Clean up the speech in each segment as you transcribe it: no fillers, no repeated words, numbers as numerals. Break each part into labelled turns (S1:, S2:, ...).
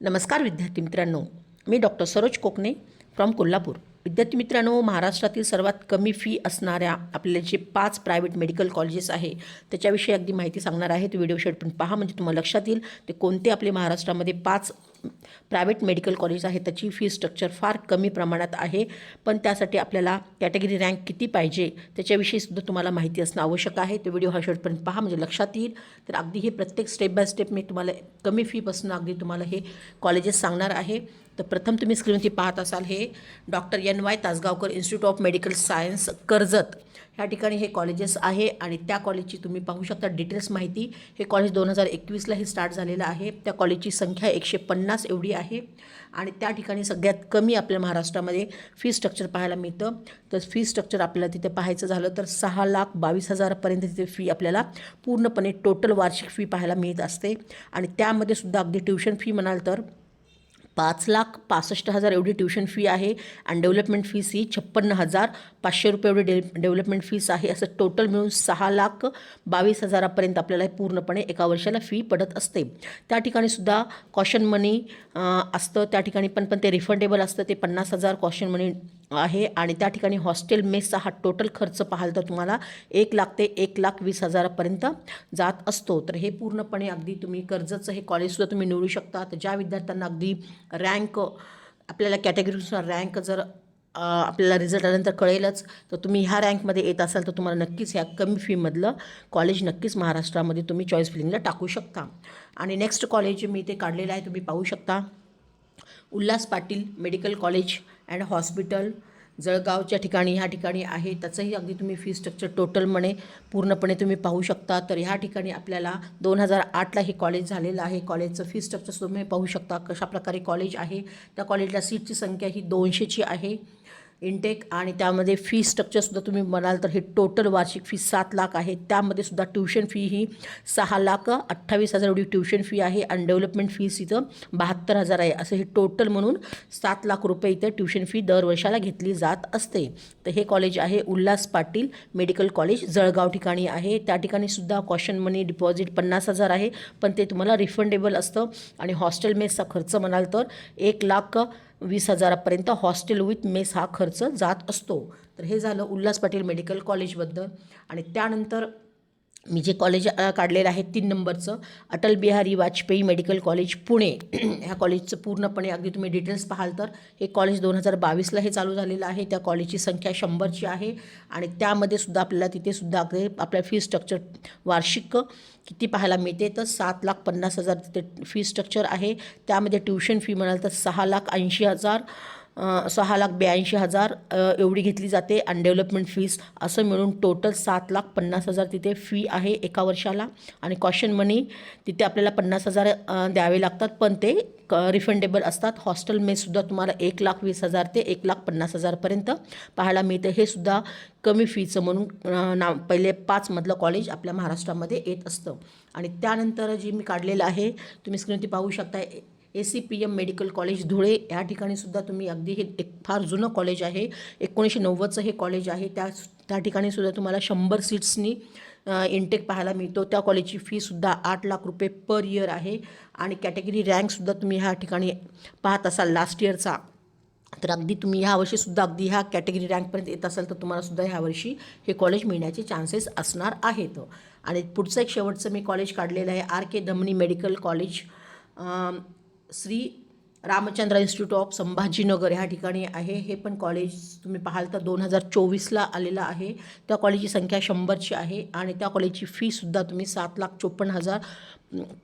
S1: नमस्कार विद्यार्थी मित्रांनो, मी डॉक्टर सरोज कोकणे फ्रॉम कोल्हापूर. विद्यार्थी मित्रांनो, महाराष्ट्रातील सर्वात कमी फी असणाऱ्या आपले जे 5 प्रायव्हेट मेडिकल कॉलेजेस आहे त्याच्याविषयी अगदी माहिती सांगणार आहे. तो व्हिडिओ शेवटपर्यंत पहा, म्हणजे तुम्हाला लक्षात येईल ते कोणते आपले महाराष्ट्रामध्ये 5 प्रायव्हेट मेडिकल कॉलेज आहे. त्याची फी स्ट्रक्चर फार कमी प्रमाणात आहे, पण त्यासाठी आपल्याला कॅटेगरी रँक किती पाहिजे त्याच्याविषयी सुद्धा तुम्हाला माहिती असणं आवश्यक आहे. तो व्हिडिओ हा शेवटपर्यंत पहा, म्हणजे लक्षात येईल. तर अगदी हे प्रत्येक स्टेप बाय स्टेप मी तुम्हाला कमी फीपासून अगदी तुम्हाला हे कॉलेजेस सांगणार आहे. तर प्रथम तुम्ही स्क्रीनवरती पाहत असाल हे doctor NY Tasgaonkar institute of medical science Karjat ह्या ठिकाणी हे कॉलेजेस आहे आणि त्या कॉलेजची तुम्ही पाहू शकता डिटेल्स माहिती. हे कॉलेज 2021ला हे स्टार्ट झालेलं आहे. त्या कॉलेजची संख्या 150 एवढी आहे आणि त्या ठिकाणी सगळ्यात कमी आपल्या महाराष्ट्रामध्ये फी स्ट्रक्चर पाहायला मिळतं. तर फी स्ट्रक्चर आपल्याला तिथे पाहायचं झालं तर 6,22,000पर्यंत तिथे फी आपल्याला पूर्णपणे टोटल वार्षिक फी पाहायला मिळत असते. आणि त्यामध्ये सुद्धा अगदी ट्युशन फी म्हणाल तर 5,65,000 एवढी ट्युशन फी आहे आणि डेव्हलपमेंट फीस ही 56,500 रुपये एवढी डेव्हलपमेंट फीस आहे. असं टोटल मिळून 6,22,000पर्यंत आपल्याला पूर्णपणे एका वर्षाला फी पडत असते. त्या ठिकाणी सुद्धा कॉशन मनी असतं, त्या ठिकाणी पण ते रिफंडेबल असतं. ते 50,000 कॉशन मनी आहे आणि त्या ठिकाणी हॉस्टेल मेसचा हा टोटल खर्च पाहाल तर तुम्हाला 1,00,000 ते 1,20,000पर्यंत जात असतो. तर हे पूर्णपणे अगदी तुम्ही कर्जतचं हे कॉलेजसुद्धा तुम्ही निवडू शकता. तर ज्या विद्यार्थ्यांना अगदी रँक आपल्याला कॅटेगरीनुसार रँक जर आपल्याला रिझल्ट आल्यानंतर कळेलच, तर तुम्ही ह्या रँकमध्ये येत असाल तर तुम्हाला नक्कीच ह्या कमी फीमधलं कॉलेज नक्कीच महाराष्ट्रामध्ये तुम्ही चॉईस फिलिंगला टाकू शकता. आणि नेक्स्ट कॉलेज मी ते काढलेलं आहे, तुम्ही पाहू शकता Ulhas Patil medical college and hospital जळगावच्या ठिकाणी ह्या ठिकाणी आहे. त्याचंही अगदी तुम्ही फी स्ट्रक्चर टोटल म्हणे पूर्णपणे तुम्ही पाहू शकता. तर ह्या ठिकाणी आपल्याला 2008ला हे कॉलेज झालेलं आहे. कॉलेजचं फी स्ट्रक्चर तुम्ही पाहू शकता कशाप्रकारे कॉलेज आहे. त्या कॉलेजला सीटची संख्या ही 200ची आहे इनटेक आणि त्यामध्ये फी स्ट्रक्चरसुद्धा तुम्ही म्हणाल तर हे टोटल वार्षिक फी 7 लाख आहे. त्यामध्ये सुद्धा ट्युशन फी ही 6,28,000 एवढी ट्युशन फी आहे आणि डेव्हलपमेंट फीस इथं 72,000 आहे. असं हे टोटल म्हणून 7 लाख रुपये इथं ट्युशन फी दर वर्षाला घेतली जात असते. तर हे कॉलेज आहे उल्हास पाटील मेडिकल कॉलेज जळगाव ठिकाणी आहे. त्या ठिकाणी सुद्धा कॉशन मनी डिपॉझिट 50,000 आहे, पण ते तुम्हाला रिफंडेबल असतं. आणि हॉस्टेल मेसचा खर्च म्हणाल तर 1,20,000पर्यंत हॉस्टेल विथ मेस हा खर्च जात असतो. तर हे झालं उल्हास पाटील मेडिकल कॉलेजबद्दल. आणि त्यानंतर मी जे कॉलेज काढलेलं आहे 3 नंबरचं अटल बिहारी वाजपेयी मेडिकल कॉलेज पुणे ह्या कॉलेजचं पूर्णपणे अगदी तुम्ही डिटेल्स पाहाल तर हे कॉलेज 2022ला हे चालू झालेलं आहे. त्या कॉलेजची संख्या 100ची आहे आणि त्यामध्ये सुद्धा आपल्याला तिथे सुद्धा अगदी आपल्या फी स्ट्रक्चर वार्षिक किती पाहायला मिळते तर 7,50,000 तिथे फी स्ट्रक्चर आहे. त्यामध्ये ट्युशन फी म्हणाल तर 6,82,000 एवढी घेतली जाते आणि डेव्हलपमेंट फीस असं मिळून टोटल 7,50,000 तिथे फी आहे एका वर्षाला. आणि कॉशन मनी तिथे आपल्याला 50,000 द्यावे लागतात, पण ते रिफंडेबल असतात. हॉस्टेल मेससुद्धा तुम्हाला 1,20,000 ते 1,50,000पर्यंत पाहायला मिळतं. हे सुद्धा कमी फीचं म्हणून पहिले 5मधलं कॉलेज आपल्या महाराष्ट्रामध्ये येत असतं. आणि त्यानंतर जे मी काढलेलं आहे तुम्ही स्क्रीनवरती पाहू शकता ACPM मेडिकल कॉलेज धुळे या ठिकाणी सुद्धा तुम्ही अगदी हे एक फार जुनं कॉलेज आहे. 1990चं हे कॉलेज आहे. त्या ठिकाणी सुद्धा तुम्हाला 100 सीट्सनी इनटेक पाहायला मिळतो. त्या कॉलेजची फीसुद्धा 8 लाख रुपये पर इयर आहे. आणि कॅटेगरी रँकसुद्धा तुम्ही ह्या ठिकाणी पाहत असाल लास्ट इयरचा, तर अगदी तुम्ही ह्या वर्षीसुद्धा अगदी ह्या कॅटेगरी रँकपर्यंत येत असाल तर तुम्हालासुद्धा ह्या वर्षी हे कॉलेज मिळण्याचे चान्सेस असणार आहेत. आणि पुढचं एक शेवटचं मी कॉलेज काढलेलं आहे RK धमनी medical college Shri Ramchandra institute of Sambhajinagar ह्या ठिकाणी आहे. हे पण कॉलेज तुम्ही पाहाल तर 2024ला आलेलं आहे. त्या कॉलेजची संख्या 100ची आहे आणि त्या कॉलेजची फीसुद्धा तुम्ही 7,54,000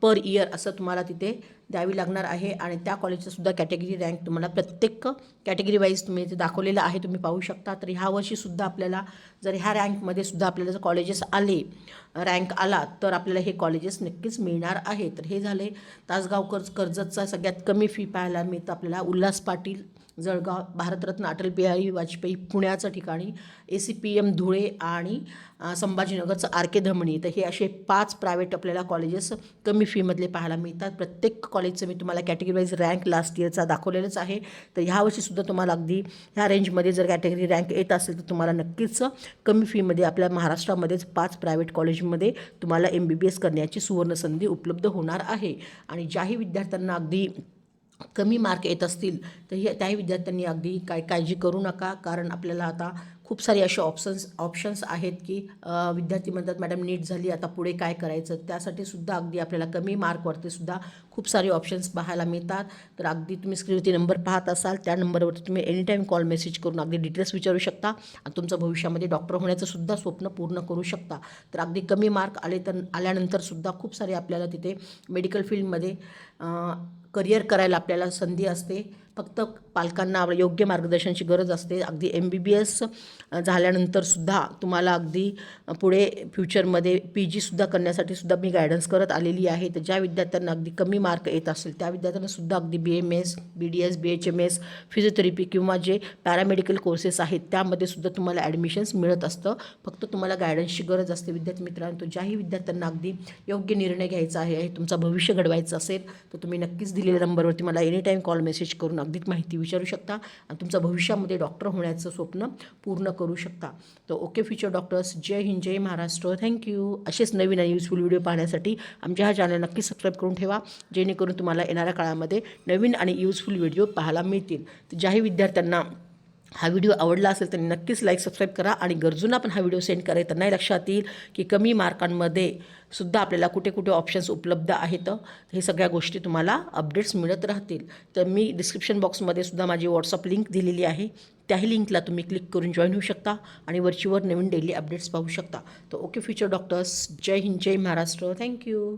S1: पर इयर असं तुम्हाला तिथे द्यावी लागणार आहे. आणि त्या कॉलेजचं सुद्धा कॅटेगरी रँक तुम्हाला प्रत्येक कॅटेगरी वाईज तुम्ही इथे दाखवलेलं आहे, तुम्ही पाहू शकता. तर ह्या वर्षीसुद्धा आपल्याला जर ह्या रँकमध्ये सुद्धा आपल्याला जर कॉलेजेस आले रँक आला तर आपल्याला हे कॉलेजेस नक्कीच मिळणार आहे. तर हे झाले तासगाव कर्जतचा सगळ्यात कमी फी पाहायला मिळतं आपल्याला उल्हास पाटील जळगाव, भारतरत्न अटल बिहारी वाजपेयी पुण्याचं ठिकाणी, ACPM धुळे आणि संभाजीनगरचं RK धमनी. तर हे असे 5 प्रायव्हेट आपल्याला कॉलेजेस कमी फीमधले पाहायला मिळतात. प्रत्येक कॉलेजचं मी तुम्हाला कॅटेगरी वाईज रँक लास्ट इयरचा दाखवलेलंच आहे. तर ह्या वर्षीसुद्धा तुम्हाला अगदी ह्या रेंजमध्ये जर कॅटेगरी रँक येत असेल तर तुम्हाला नक्कीच कमी फीमध्ये आपल्या महाराष्ट्रामध्येच 5 प्रायव्हेट कॉलेजमध्ये तुम्हाला MBBS करण्याची सुवर्णसंधी उपलब्ध होणार आहे. आणि ज्याही विद्यार्थ्यांना अगदी कमी मार्क येत असतील तर त्याही विद्यार्थ्यांनी अगदी काय काळजी करू नका, कारण आपल्याला आता खूप सारे असे ऑप्शन्स आहेत की विद्यार्थी म्हणतात मॅडम नीट झाली आता पुढे काय करायचं, त्यासाठी सुद्धा अगदी आपल्याला कमी मार्कवरती सुद्धा खूप सारे ऑप्शन्स पाहायला मिळतात. तर अगदी तुम्ही स्क्रीनवरती नंबर पाहत असाल त्या नंबरवरती तुम्ही एनी टाईम कॉल मेसेज करून अगदी डिटेल्स विचारू शकता आणि तुमचं भविष्यामध्ये डॉक्टर होण्याचं सुद्धा स्वप्न पूर्ण करू शकता. तर अगदी कमी मार्क आल्यानंतर सुद्धा खूप सारे आपल्याला तिथे मेडिकल फील्डमध्ये करिअर करायला आपल्याला संधी असते. फक्त पालकांना योग्य मार्गदर्शनाची गरज असते. अगदी MBBS झाल्यानंतरसुद्धा तुम्हाला अगदी पुढे फ्युचरमध्ये PGसुद्धा करण्यासाठी सुद्धा मी गायडन्स करत आलेली आहे. तर ज्या विद्यार्थ्यांना अगदी कमी मार्क येत असेल त्या विद्यार्थ्यांनासुद्धा अगदी BMS, BDS, BHMS, फिजिओथेरपी किंवा जे पॅरामेडिकल कोर्सेस आहेत त्यामध्ये सुद्धा तुम्हाला ॲडमिशन्स मिळत असतं. फक्त तुम्हाला गायडन्सची गरज असते. विद्यार्थी मित्रांनो, ज्याही विद्यार्थ्यांना अगदी योग्य निर्णय घ्यायचा आहे, तुमचं भविष्य घडवायचं असेल तर तुम्ही नक्कीच दिलेल्या नंबरवरती मला एनी टाईम कॉल मेसेज करून अगदी माहिती विचारू शकता आणि तुमचं भविष्यामध्ये डॉक्टर होण्याचं स्वप्न पूर्ण करू शकता. तर ओके फ्युचर डॉक्टर्स, जय हिंद, जय महाराष्ट्र. थँक्यू. असेच नवीन आणि युजफुल व्हिडिओ पाहण्यासाठी आमच्या हा चॅनल नक्की सबस्क्राईब करून ठेवा, जेणेकरून तुम्हाला येणाऱ्या काळामध्ये नवीन आणि युजफुल व्हिडिओ पाहायला मिळतील. तर ज्याही विद्यार्थ्यांना हा व्हिडिओ आवडला असेल तर नक्कीच लाईक सबस्क्राईब करा आणि गरजूंना पण हा व्हिडिओ सेंड करा. त्यांनाही लक्षात येईल की कमी मार्कांमध्ये सुद्धा आपल्याला कुठे कुठे ऑप्शन्स उपलब्ध आहेत. हे सगळ्या गोष्टी तुम्हाला अपडेट्स मिळत राहतील. तर मी डिस्क्रिप्शन बॉक्समध्ये सुद्धा माझी व्हॉट्सअप लिंक दिलेली आहे. त्याही लिंकला तुम्ही क्लिक करून जॉईन होऊ शकता आणि वरचीवर नवीन डेली अपडेट्स पाहू शकता. तर ओके फ्युचर डॉक्टर्स, जय हिंद, जय महाराष्ट्र. थँक्यू.